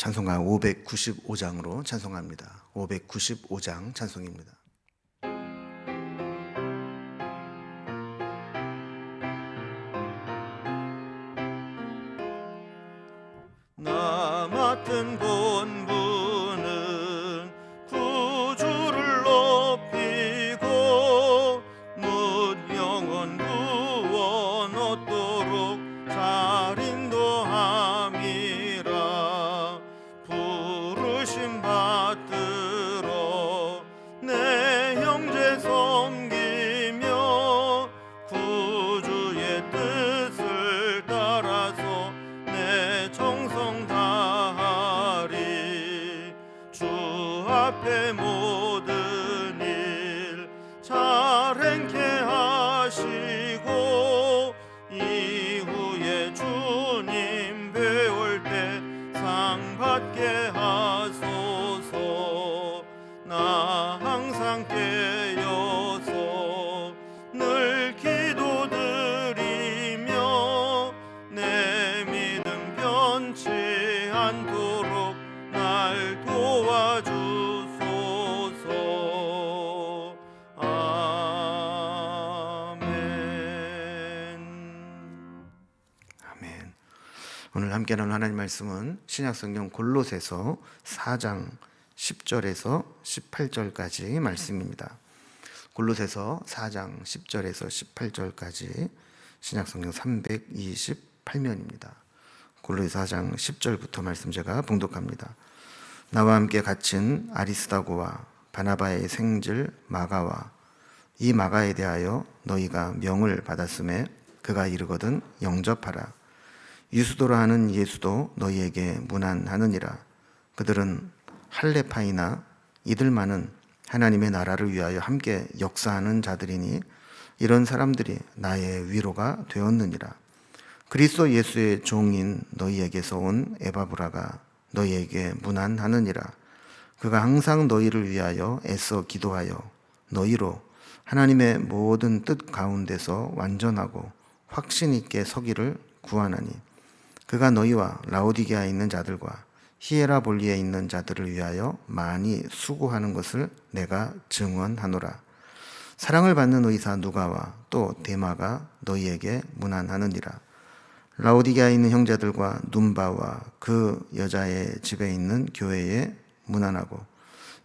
찬송가 595장으로 찬송합니다. 595장 찬송입니다. 나 맡은 본분은 구주를 높이고 묻 영원 구원 얻도록 잘 인도함이라. 부르심 받들어 내 형제 섬기며 구주의 뜻을 따라서 내 정성 다하리. 주 앞에 모든 일 잘 행케 하시고 이후에 주님 배울 때 상 받게 하소서. 나 항상 깨어서 늘 기도드리며 내 믿음 변치 않도록 날 도와주소서. 아멘. 아멘. 오늘 함께 나눌 하나님 말씀은 신약성경 골로새서 4장 10절에서 18절까지 말씀입니다. 골로새서 4장 10절에서 18절까지 신약성경 328면입니다. 골로새 4장 10절부터 말씀 제가 봉독합니다. 나와 함께 갇힌 아리스다고와 바나바의 생질 마가와 이 마가에 대하여 너희가 명을 받았음에 그가 이르거든 영접하라. 유수도라 하는 예수도 너희에게 문안하느니라. 그들은 할레파이나 이들만은 하나님의 나라를 위하여 함께 역사하는 자들이니 이런 사람들이 나의 위로가 되었느니라. 그리스도 예수의 종인 너희에게서 온 에바브라가 너희에게 문안하느니라. 그가 항상 너희를 위하여 애써 기도하여 너희로 하나님의 모든 뜻 가운데서 완전하고 확신 있게 서기를 구하나니 그가 너희와 라오디게아에 있는 자들과 히에라볼리에 있는 자들을 위하여 많이 수고하는 것을 내가 증언하노라. 사랑을 받는 의사 누가와 또 데마가 너희에게 문안하느니라. 라오디게아에 있는 형제들과 눈바와 그 여자의 집에 있는 교회에 문안하고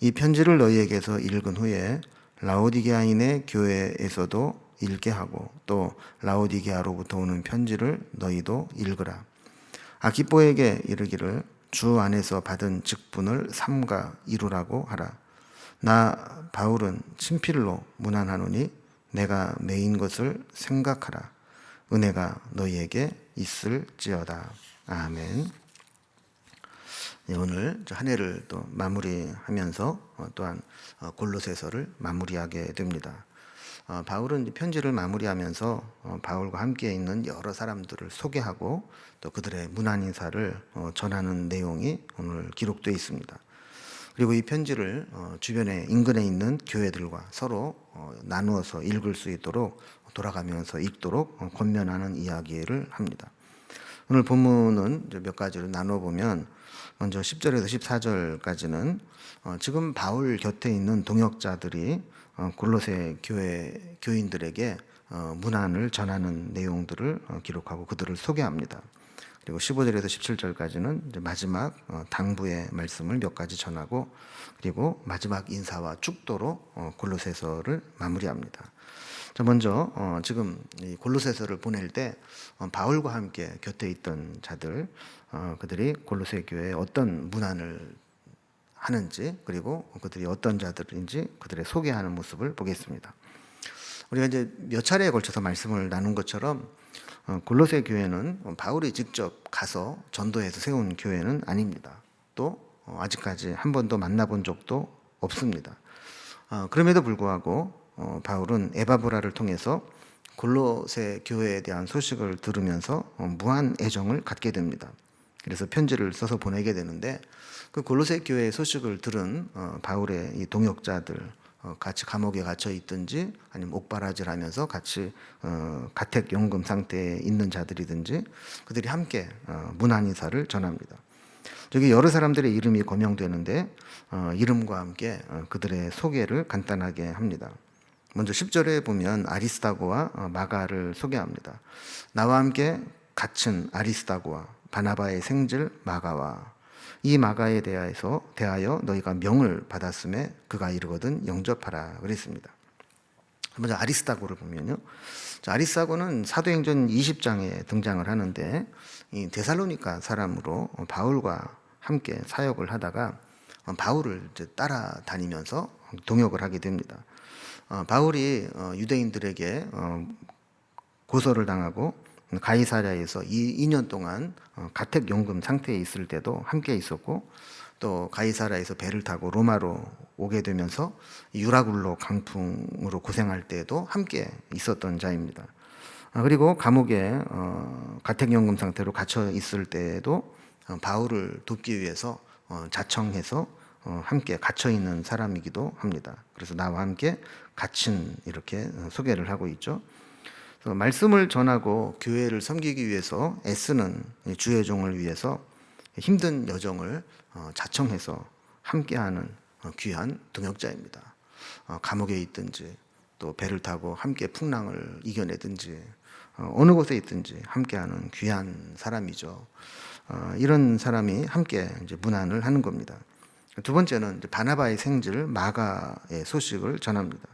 이 편지를 너희에게서 읽은 후에 라오디게아인의 교회에서도 읽게 하고 또 라오디게아로부터 오는 편지를 너희도 읽으라. 아키뽀에게 이르기를 주 안에서 받은 직분을 삼가 이루라고 하라. 나 바울은 친필로 문안하노니 내가 매인 것을 생각하라. 은혜가 너희에게 있을지어다. 아멘. 오늘 한 해를 또 마무리하면서 또한 골로새서를 마무리하게 됩니다. 바울은 편지를 마무리하면서 바울과 함께 있는 여러 사람들을 소개하고 또 그들의 문안 인사를 전하는 내용이 오늘 기록되어 있습니다. 그리고 이 편지를 주변에 인근에 있는 교회들과 서로 나누어서 읽을 수 있도록 돌아가면서 읽도록 권면하는 이야기를 합니다. 오늘 본문은 몇 가지로 나눠보면 먼저 10절에서 14절까지는 지금 바울 곁에 있는 동역자들이 골로새 교회 교인들에게 문안을 전하는 내용들을 기록하고 그들을 소개합니다. 그리고 15절에서 17절까지는 마지막 당부의 말씀을 몇 가지 전하고 그리고 마지막 인사와 축도로 골로새서를 마무리합니다. 자, 먼저 지금 이 골로새서를 보낼 때 바울과 함께 곁에 있던 자들 그들이 골로새 교회에 어떤 문안을 하는지 그리고 그들이 어떤 자들인지 그들의 소개하는 모습을 보겠습니다. 우리가 이제 몇 차례에 걸쳐서 말씀을 나눈 것처럼 골로새 교회는 바울이 직접 가서 전도해서 세운 교회는 아닙니다. 또 아직까지 한 번도 만나본 적도 없습니다. 그럼에도 불구하고 바울은 에바브라를 통해서 골로새 교회에 대한 소식을 들으면서 무한 애정을 갖게 됩니다. 그래서 편지를 써서 보내게 되는데 그 골로새 교회의 소식을 들은 바울의 이 동역자들 같이 감옥에 갇혀 있든지 아니면 옥바라지를 하면서 같이 가택연금 상태에 있는 자들이든지 그들이 함께 문안 인사를 전합니다. 저기 여러 사람들의 이름이 거명되는데 이름과 함께 그들의 소개를 간단하게 합니다. 먼저 10절에 보면 아리스다고와 마가를 소개합니다. 나와 함께 갇힌 아리스다고와 바나바의 생질 마가와 이 마가에 대하여 너희가 명을 받았음에 그가 이르거든 영접하라 그랬습니다. 먼저 아리스다고를 보면요. 아리스다고는 사도행전 20장에 등장을 하는데 이 데살로니가 사람으로 바울과 함께 사역을 하다가 바울을 이제 따라다니면서 동역을 하게 됩니다. 바울이 유대인들에게 고소를 당하고 가이사랴에서 2년 동안 가택연금 상태에 있을 때도 함께 있었고, 또 가이사랴에서 배를 타고 로마로 오게 되면서 유라굴로 강풍으로 고생할 때에도 함께 있었던 자입니다. 그리고 감옥에 가택연금 상태로 갇혀 있을 때에도 바울을 돕기 위해서 자청해서 함께 갇혀 있는 사람이기도 합니다. 그래서 나와 함께 갇힌 이렇게 소개를 하고 있죠. 그래서 말씀을 전하고 교회를 섬기기 위해서 애쓰는 주의 종을 위해서 힘든 여정을 자청해서 함께하는 귀한 동역자입니다. 감옥에 있든지 또 배를 타고 함께 풍랑을 이겨내든지 어느 곳에 있든지 함께하는 귀한 사람이죠. 이런 사람이 함께 이제 문안을 하는 겁니다. 두 번째는 이제 바나바의 생질 마가의 소식을 전합니다.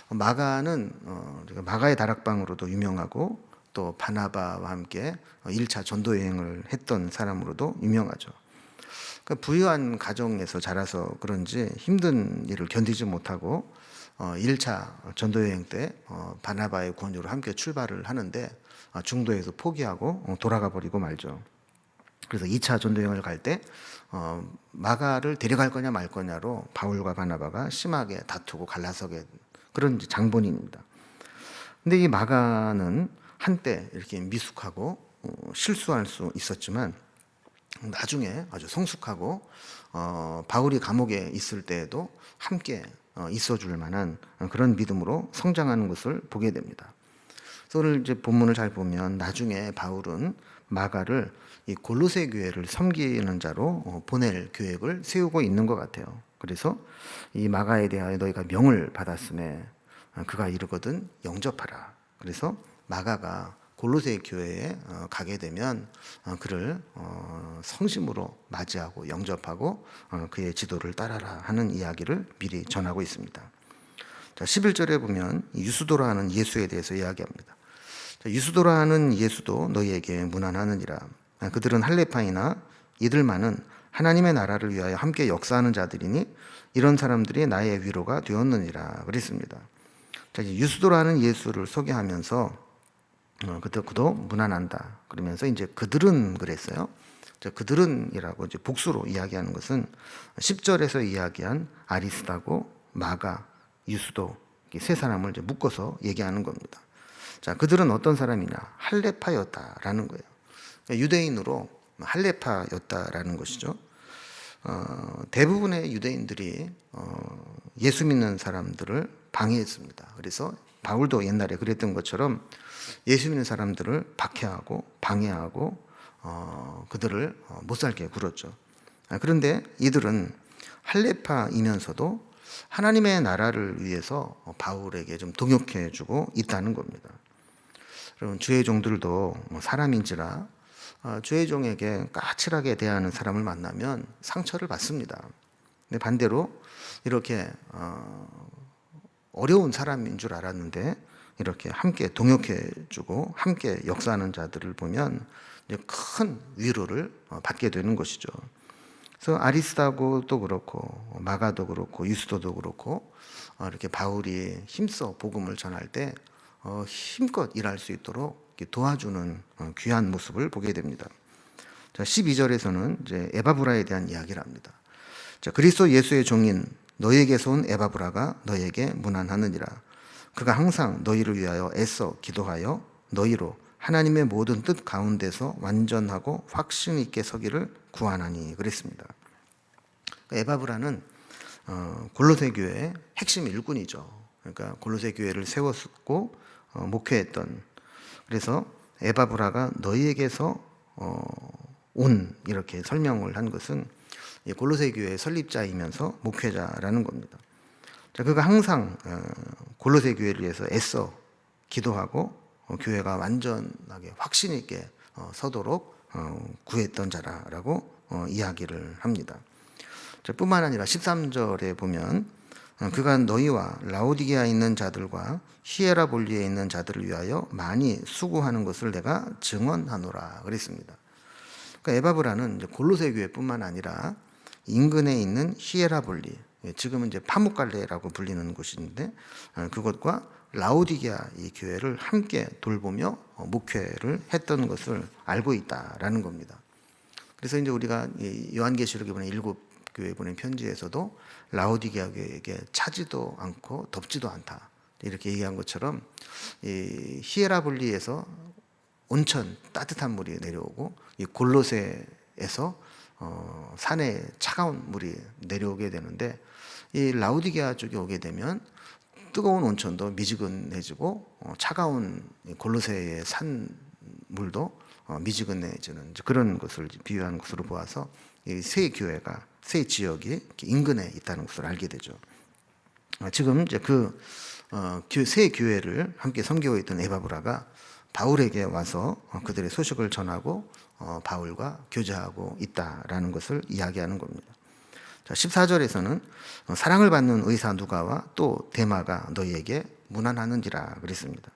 마가는 마가의 다락방으로도 유명하고 또 바나바와 함께 1차 전도 여행을 했던 사람으로도 유명하죠. 그러니까 부유한 가정에서 자라서 그런지 힘든 일을 견디지 못하고 1차 전도 여행 때 바나바의 권유로 함께 출발을 하는데 중도에서 포기하고 돌아가 버리고 말죠. 그래서 2차 전도 여행을 갈 때 마가를 데려갈 거냐 말 거냐로 바울과 바나바가 심하게 다투고 갈라서게 그런 장본인입니다. 근데 이 마가는 한때 이렇게 미숙하고 실수할 수 있었지만 나중에 아주 성숙하고 바울이 감옥에 있을 때에도 함께 있어줄 만한 그런 믿음으로 성장하는 것을 보게 됩니다. 그래서 오늘 이제 본문을 잘 보면 나중에 바울은 마가를 이 골로새 교회를 섬기는 자로 보낼 계획을 세우고 있는 것 같아요. 그래서 이 마가에 대하여 너희가 명을 받았음에 그가 이르거든 영접하라. 그래서 마가가 골로새 교회에 가게 되면 그를 성심으로 맞이하고 영접하고 그의 지도를 따라라 하는 이야기를 미리 전하고 있습니다. 자, 11절에 보면 유수도라 하는 예수에 대해서 이야기합니다. 유수도라 하는 예수도 너희에게 문안하느니라. 그들은 할레파이나 이들만은 하나님의 나라를 위하여 함께 역사하는 자들이니 이런 사람들이 나의 위로가 되었느니라 그랬습니다. 자, 이제 유수도라는 예수를 소개하면서 그도 문안한다 그러면서 이제 그들은 그랬어요. 자, 그들은이라고 이제 복수로 이야기하는 것은 10절에서 이야기한 아리스다고 마가 유수도 이 세 사람을 이제 묶어서 얘기하는 겁니다. 자, 그들은 어떤 사람이냐? 할레파였다라는 거예요. 그러니까 유대인으로 할레파였다라는 것이죠. 대부분의 유대인들이 예수 믿는 사람들을 방해했습니다. 그래서 바울도 옛날에 그랬던 것처럼 예수 믿는 사람들을 박해하고 방해하고 그들을 못 살게 굴었죠. 그런데 이들은 할레파이면서도 하나님의 나라를 위해서 바울에게 좀 동역해주고 있다는 겁니다. 여러분, 주의 종들도 사람인지라 주의 종에게 까칠하게 대하는 사람을 만나면 상처를 받습니다. 근데 반대로 이렇게 어려운 사람인 줄 알았는데 이렇게 함께 동역해주고 함께 역사하는 자들을 보면 이제 큰 위로를 받게 되는 것이죠. 그래서 아리스다고도 그렇고 마가도 그렇고 유스도도 그렇고 이렇게 바울이 힘써 복음을 전할 때 힘껏 일할 수 있도록 도와주는 귀한 모습을 보게 됩니다. 자, 12절에서는 이제 에바브라에 대한 이야기를 합니다. 자, 그리스도 예수의 종인 너희에게서 온 에바브라가 너희에게 문안하느니라. 그가 항상 너희를 위하여 애써 기도하여 너희로 하나님의 모든 뜻 가운데서 완전하고 확신 있게 서기를 구하나니 그랬습니다. 에바브라는 골로새 교회의 핵심 일꾼이죠. 그러니까 골로새 교회를 세웠고 목회했던, 그래서 에바브라가 너희에게서 온 이렇게 설명을 한 것은 이 골로새 교회의 설립자이면서 목회자라는 겁니다. 자, 그가 항상 골로새 교회를 위해서 애써 기도하고 교회가 완전하게 확신 있게 서도록 구했던 자라라고 이야기를 합니다. 자, 뿐만 아니라 13절에 보면 그가 너희와 라오디게아에 있는 자들과 히에라볼리에 있는 자들을 위하여 많이 수고하는 것을 내가 증언하노라 그랬습니다. 그러니까 에바브라는 이제 골로새 교회뿐만 아니라 인근에 있는 히에라볼리, 지금은 이제 파묵갈레라고 불리는 곳인데 그것과 라오디게아 이 교회를 함께 돌보며 목회를 했던 것을 알고 있다라는 겁니다. 그래서 이제 우리가 요한계시록에 보낸 7교회에 보낸 편지에서도 라오디게아 교회에게 차지도 않고 덥지도 않다 이렇게 얘기한 것처럼 이 히에라볼리에서 온천 따뜻한 물이 내려오고 이 골로새에서 산에 차가운 물이 내려오게 되는데 이 라오디게아 쪽에 오게 되면 뜨거운 온천도 미지근해지고 차가운 골로새의 산 물도 미지근해지는 그런 것을 비유하는 것으로 보아서 이 세 교회가 세 지역이 인근에 있다는 것을 알게 되죠. 지금 이제 그 세 교회를 함께 섬기고 있던 에바브라가 바울에게 와서 그들의 소식을 전하고 바울과 교제하고 있다라는 것을 이야기하는 겁니다. 자, 14절에서는 사랑을 받는 의사 누가와 또 데마가 너희에게 문안하는지라 그랬습니다.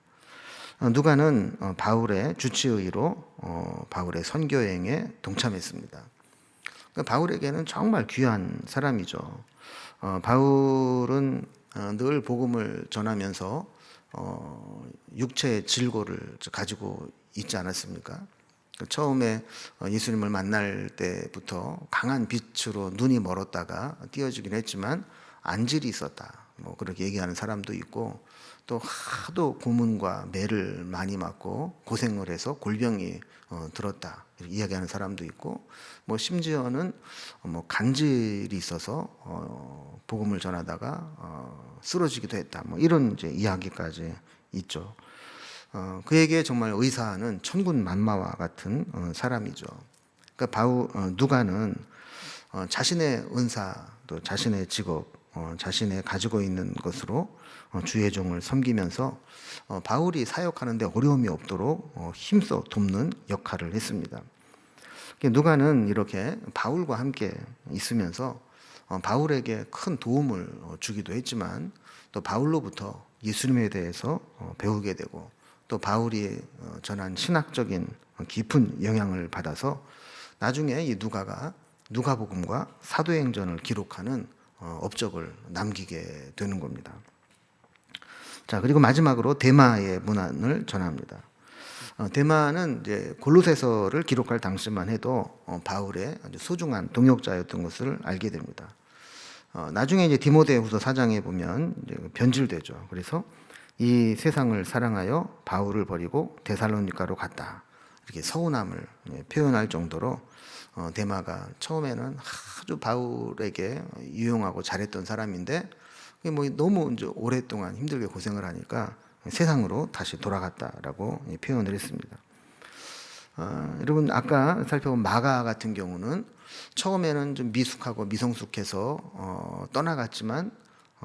누가는 바울의 주치의로 바울의 선교 여행에 동참했습니다. 그러니까 바울에게는 정말 귀한 사람이죠. 바울은 늘 복음을 전하면서 육체의 질고를 가지고 있지 않았습니까? 처음에 예수님을 만날 때부터 강한 빛으로 눈이 멀었다가 띄어지긴 했지만 안질이 있었다. 뭐 그렇게 얘기하는 사람도 있고 또 하도 고문과 매를 많이 맞고 고생을 해서 골병이 들었다. 이렇게 이야기하는 사람도 있고 뭐 심지어는 뭐 간질이 있어서 복음을 전하다가 쓰러지기도 했다. 뭐 이런 이제 이야기까지 있죠. 그에게 정말 의사는 천군 만마와 같은 사람이죠. 그러니까 누가는 자신의 은사, 또 자신의 직업, 자신의 가지고 있는 것으로 주의 종을 섬기면서 바울이 사역하는데 어려움이 없도록 힘써 돕는 역할을 했습니다. 누가는 이렇게 바울과 함께 있으면서 바울에게 큰 도움을 주기도 했지만 또 바울로부터 예수님에 대해서 배우게 되고 또 바울이 전한 신학적인 깊은 영향을 받아서 나중에 이 누가가 누가복음과 사도행전을 기록하는 업적을 남기게 되는 겁니다. 자, 그리고 마지막으로 데마의 문안을 전합니다. 데마는 이제 골로새서를 기록할 당시만 해도 바울의 아주 소중한 동역자였던 것을 알게 됩니다. 나중에 이제 디모데후서 4장에 보면 이제 변질되죠. 그래서 이 세상을 사랑하여 바울을 버리고 데살로니가로 갔다. 이렇게 서운함을 표현할 정도로 데마가 처음에는 아주 바울에게 유용하고 잘했던 사람인데 뭐 너무 이제 오랫동안 힘들게 고생을 하니까 세상으로 다시 돌아갔다라고 표현을 했습니다. 여러분 아까 살펴본 마가 같은 경우는 처음에는 좀 미숙하고 미성숙해서 떠나갔지만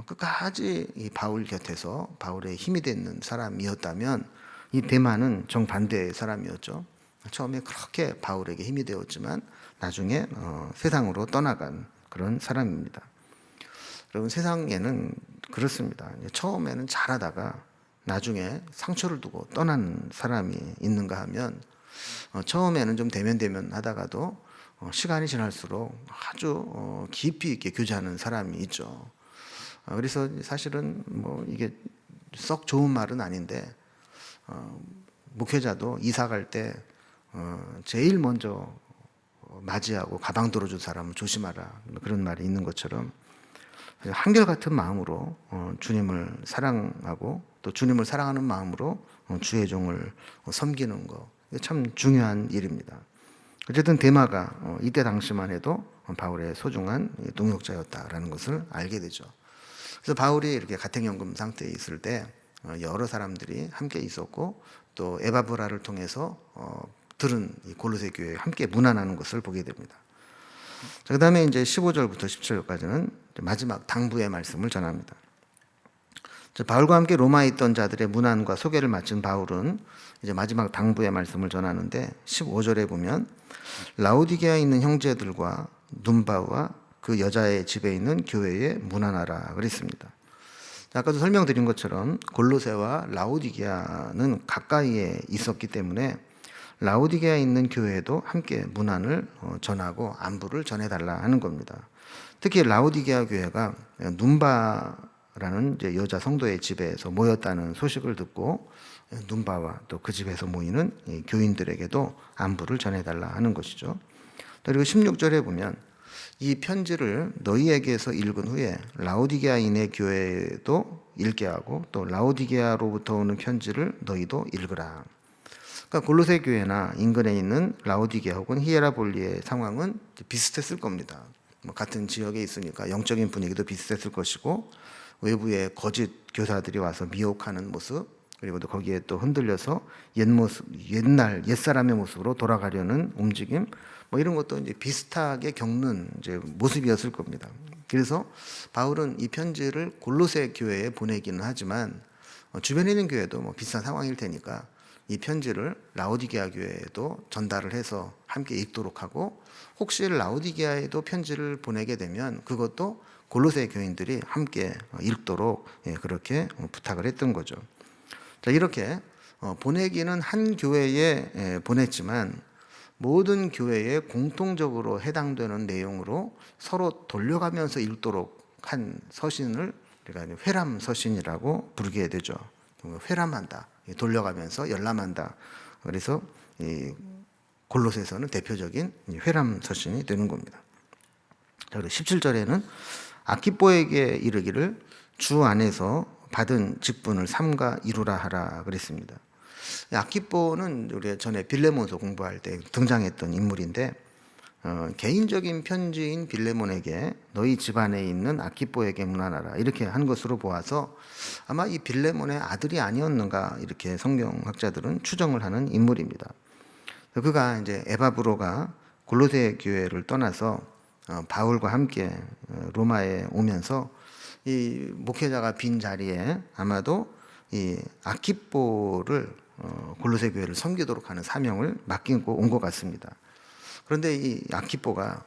끝까지 이 바울 곁에서 바울의 힘이 되는 사람이었다면 이 데마는 정반대의 사람이었죠. 처음에 그렇게 바울에게 힘이 되었지만 나중에 세상으로 떠나간 그런 사람입니다. 여러분 세상에는 그렇습니다. 처음에는 잘하다가 나중에 상처를 두고 떠나는 사람이 있는가 하면 처음에는 좀 대면 하다가도 시간이 지날수록 아주 깊이 있게 교제하는 사람이 있죠. 그래서 사실은 뭐 이게 썩 좋은 말은 아닌데 목회자도 이사 갈 때 제일 먼저 맞이하고 가방 들어줄 사람은 조심하라 그런 말이 있는 것처럼 한결같은 마음으로 주님을 사랑하고 또 주님을 사랑하는 마음으로 주의 종을 섬기는 거 참 중요한 일입니다. 어쨌든 데마가 이때 당시만 해도 바울의 소중한 동역자였다라는 것을 알게 되죠. 그래서 바울이 이렇게 가택연금 상태에 있을 때 여러 사람들이 함께 있었고 또 에바브라를 통해서 들은 이 골로새 교회에 함께 문안하는 것을 보게 됩니다. 자, 그다음에 이제 15절부터 17절까지는 마지막 당부의 말씀을 전합니다. 자, 바울과 함께 로마에 있던 자들의 문안과 소개를 마친 바울은 이제 마지막 당부의 말씀을 전하는데 15절에 보면 라오디게아에 있는 형제들과 눈바와 그 여자의 집에 있는 교회에 문안하라 그랬습니다. 아까도 설명드린 것처럼 골로새와 라오디게아는 가까이에 있었기 때문에 라오디게아에 있는 교회에도 함께 문안을 전하고 안부를 전해달라 하는 겁니다. 특히 라오디게아 교회가 눈바라는 이제 여자 성도의 집에서 모였다는 소식을 듣고 눈바와 또 그 집에서 모이는 교인들에게도 안부를 전해달라 하는 것이죠. 그리고 16절에 보면 이 편지를 너희에게서 읽은 후에 라오디게아인의 교회도 읽게 하고 또 라오디게아로부터 오는 편지를 너희도 읽으라. 그러니까 골로새 교회나 인근에 있는 라오디게아 혹은 히에라볼리의 상황은 비슷했을 겁니다. 같은 지역에 있으니까 영적인 분위기도 비슷했을 것이고 외부에 거짓 교사들이 와서 미혹하는 모습 그리고 또 거기에 또 흔들려서 옛날 옛사람의 모습으로 돌아가려는 움직임 이런 것도 이제 비슷하게 겪는 이제 모습이었을 겁니다. 그래서 바울은 이 편지를 골로새 교회에 보내기는 하지만 주변에 있는 교회도 비슷한 상황일 테니까 이 편지를 라오디게아 교회에도 전달을 해서 함께 읽도록 하고 혹시 라오디게아에도 편지를 보내게 되면 그것도 골로새 교인들이 함께 읽도록 그렇게 부탁을 했던 거죠. 자, 이렇게 보내기는 한 교회에 보냈지만 모든 교회에 공통적으로 해당되는 내용으로 서로 돌려가면서 읽도록 한 서신을 우리가 회람 서신이라고 부르게 되죠. 회람한다, 돌려가면서 열람한다. 그래서 이 골로새서는 대표적인 회람 서신이 되는 겁니다. 자, 그리고 17절에는 아키뽀에게 이르기를 주 안에서 받은 직분을 삼가 이루라 하라 그랬습니다. 아키뽀는 우리가 전에 빌레몬서 공부할 때 등장했던 인물인데 개인적인 편지인 빌레몬에게 너희 집안에 있는 아키뽀에게 문안하라 이렇게 한 것으로 보아서 아마 이 빌레몬의 아들이 아니었는가 이렇게 성경학자들은 추정을 하는 인물입니다. 그가 이제 에바브로가 골로새 교회를 떠나서 바울과 함께 로마에 오면서 이 목회자가 빈 자리에 아마도 이 아키뽀를 골로새 교회를 섬기도록 하는 사명을 맡기고 온 것 같습니다. 그런데 이 아키뽀가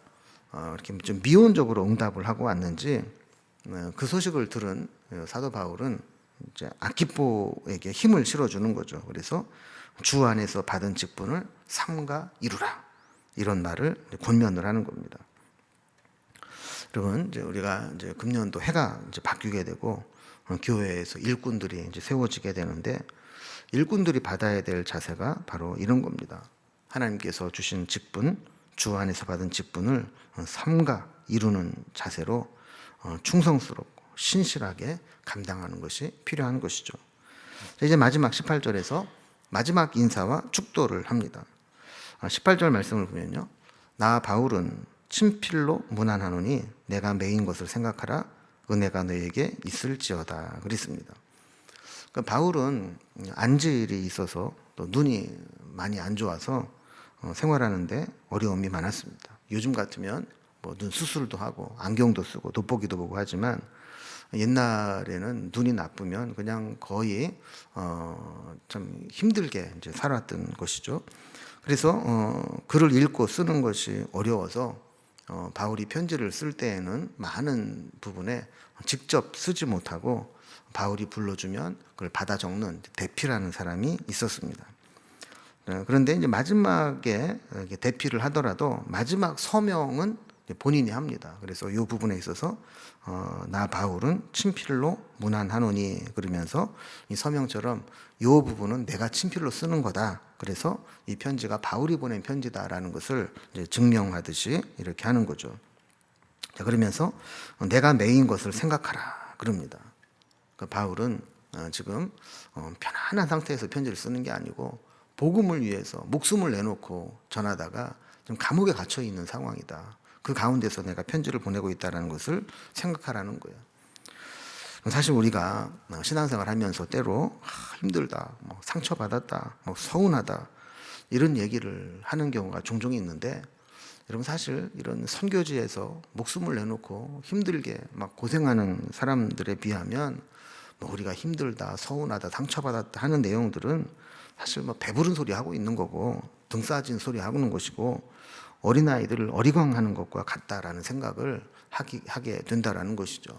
이렇게 좀 미온적으로 응답을 하고 왔는지 그 소식을 들은 사도 바울은 이제 아키뽀에게 힘을 실어주는 거죠. 그래서 주 안에서 받은 직분을 삼가 이루라 이런 말을 권면을 하는 겁니다. 여러분, 이제 우리가 이제 금년도 해가 이제 바뀌게 되고 교회에서 일꾼들이 이제 세워지게 되는데 일꾼들이 받아야 될 자세가 바로 이런 겁니다. 하나님께서 주신 직분, 주 안에서 받은 직분을 삼가 이루는 자세로 충성스럽고 신실하게 감당하는 것이 필요한 것이죠. 이제 마지막 18절에서 마지막 인사와 축도를 합니다. 18절 말씀을 보면요. 나 바울은 친필로 문안하노니 내가 매인 것을 생각하라 은혜가 너에게 있을지어다 그랬습니다. 그러니까 바울은 안질이 있어서 또 눈이 많이 안 좋아서 생활하는데 어려움이 많았습니다. 요즘 같으면 눈 수술도 하고 안경도 쓰고 돋보기도 보고 하지만 옛날에는 눈이 나쁘면 그냥 거의 참 힘들게 이제 살았던 것이죠. 그래서 글을 읽고 쓰는 것이 어려워서 바울이 편지를 쓸 때에는 많은 부분에 직접 쓰지 못하고 바울이 불러주면 그걸 받아 적는 대피라는 사람이 있었습니다. 그런데 이제 마지막에 대피를 하더라도 마지막 서명은 본인이 합니다. 그래서 이 부분에 있어서 나 바울은 친필로 문안하노니 그러면서 이 서명처럼 이 부분은 내가 친필로 쓰는 거다. 그래서 이 편지가 바울이 보낸 편지다라는 것을 이제 증명하듯이 이렇게 하는 거죠. 자, 그러면서 내가 매인 것을 생각하라 그럽니다. 그러니까 바울은 지금 편안한 상태에서 편지를 쓰는 게 아니고 복음을 위해서 목숨을 내놓고 전하다가 좀 감옥에 갇혀 있는 상황이다. 그 가운데서 내가 편지를 보내고 있다는 것을 생각하라는 거예요. 사실 우리가 신앙생활 하면서 때로 힘들다, 상처받았다, 서운하다 이런 얘기를 하는 경우가 종종 있는데, 여러분 사실 이런 선교지에서 목숨을 내놓고 힘들게 막 고생하는 사람들에 비하면 뭐 우리가 힘들다, 서운하다, 상처받았다 하는 내용들은 사실 뭐 배부른 소리 하고 있는 거고 등 싸진 소리 하고 있는 것이고 어린아이들을 어리광하는 것과 같다라는 생각을 하게 된다라는 것이죠.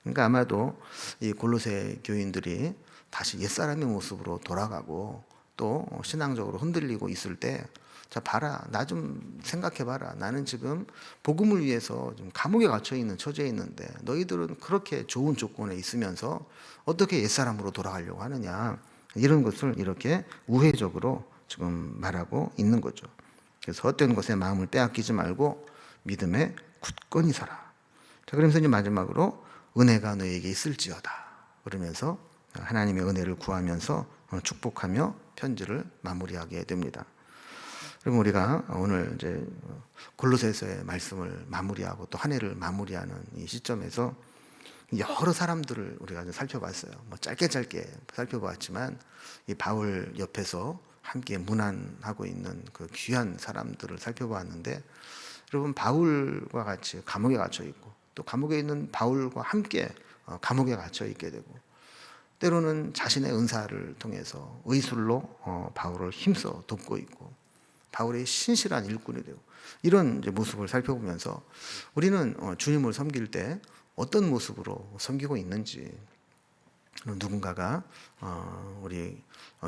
그러니까 아마도 이 골로새 교인들이 다시 옛사람의 모습으로 돌아가고 또 신앙적으로 흔들리고 있을 때, 자 봐라, 나 좀 생각해 봐라, 나는 지금 복음을 위해서 좀 감옥에 갇혀 있는 처지에 있는데 너희들은 그렇게 좋은 조건에 있으면서 어떻게 옛사람으로 돌아가려고 하느냐, 이런 것을 이렇게 우회적으로 지금 말하고 있는 거죠. 그래서 헛된 것에 마음을 빼앗기지 말고 믿음에 굳건히 서라. 자, 그러면서 이제 마지막으로 은혜가 너에게 있을지어다 그러면서 하나님의 은혜를 구하면서 축복하며 편지를 마무리하게 됩니다. 그럼 우리가 오늘 이제 골로새서의 말씀을 마무리하고 또 한 해를 마무리하는 이 시점에서 여러 사람들을 우리가 살펴봤어요. 뭐 짧게 살펴봤지만 이 바울 옆에서 함께 문안하고 있는 그 귀한 사람들을 살펴보았는데, 여러분 바울과 같이 감옥에 갇혀 있고 또 감옥에 있는 바울과 함께 감옥에 갇혀 있게 되고, 때로는 자신의 은사를 통해서 의술로 바울을 힘써 돕고 있고 바울의 신실한 일꾼이 되고, 이런 이제 모습을 살펴보면서 우리는 주님을 섬길 때 어떤 모습으로 섬기고 있는지, 누군가가 우리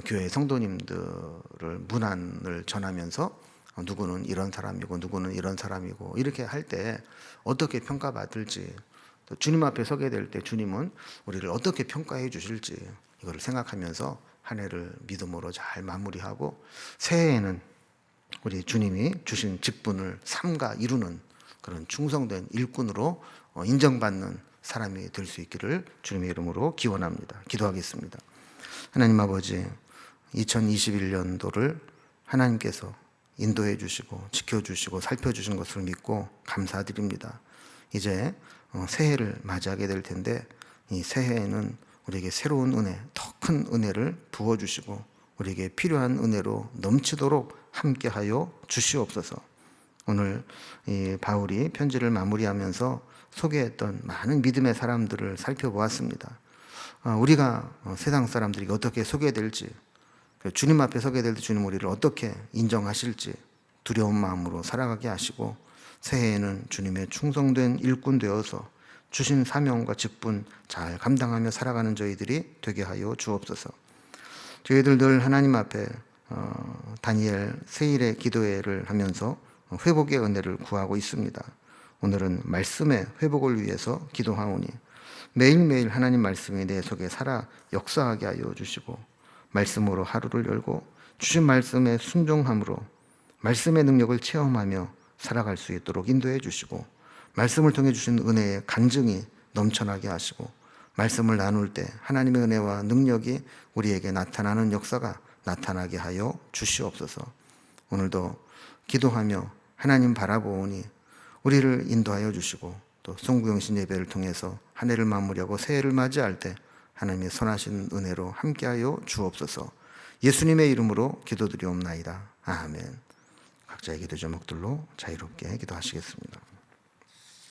교회 성도님들을 문안을 전하면서 누구는 이런 사람이고 누구는 이런 사람이고 이렇게 할 때 어떻게 평가받을지, 또 주님 앞에 서게 될 때 주님은 우리를 어떻게 평가해 주실지, 이거를 생각하면서 한 해를 믿음으로 잘 마무리하고 새해에는 우리 주님이 주신 직분을 삼가 이루는 그런 충성된 일꾼으로 인정받는 사람이 될 수 있기를 주님의 이름으로 기원합니다. 기도하겠습니다. 하나님 아버지, 2021년도를 하나님께서 인도해 주시고 지켜주시고 살펴주신 것을 믿고 감사드립니다. 이제 새해를 맞이하게 될 텐데 이 새해에는 우리에게 새로운 은혜, 더 큰 은혜를 부어주시고 우리에게 필요한 은혜로 넘치도록 함께하여 주시옵소서. 오늘 이 바울이 편지를 마무리하면서 소개했던 많은 믿음의 사람들을 살펴보았습니다. 우리가 세상 사람들이 어떻게 소개될지, 주님 앞에 서게 될 때 주님 우리를 어떻게 인정하실지 두려운 마음으로 살아가게 하시고, 새해에는 주님의 충성된 일꾼 되어서 주신 사명과 직분 잘 감당하며 살아가는 저희들이 되게 하여 주옵소서. 저희들 늘 하나님 앞에 다니엘 세일의 기도회를 하면서 회복의 은혜를 구하고 있습니다. 오늘은 말씀의 회복을 위해서 기도하오니 매일매일 하나님 말씀이 내 속에 살아 역사하게 하여 주시고, 말씀으로 하루를 열고 주신 말씀에 순종함으로 말씀의 능력을 체험하며 살아갈 수 있도록 인도해 주시고, 말씀을 통해 주신 은혜의 간증이 넘쳐나게 하시고, 말씀을 나눌 때 하나님의 은혜와 능력이 우리에게 나타나는 역사가 나타나게 하여 주시옵소서. 오늘도 기도하며 하나님 바라보오니 우리를 인도하여 주시고, 또 송구영신 예배를 통해서 한 해를 마무리하고 새해를 맞이할 때 하나님의 선하신 은혜로 함께하여 주옵소서. 예수님의 이름으로 기도드리옵나이다. 아멘. 각자의 기도 제목들로 자유롭게 기도하시겠습니다.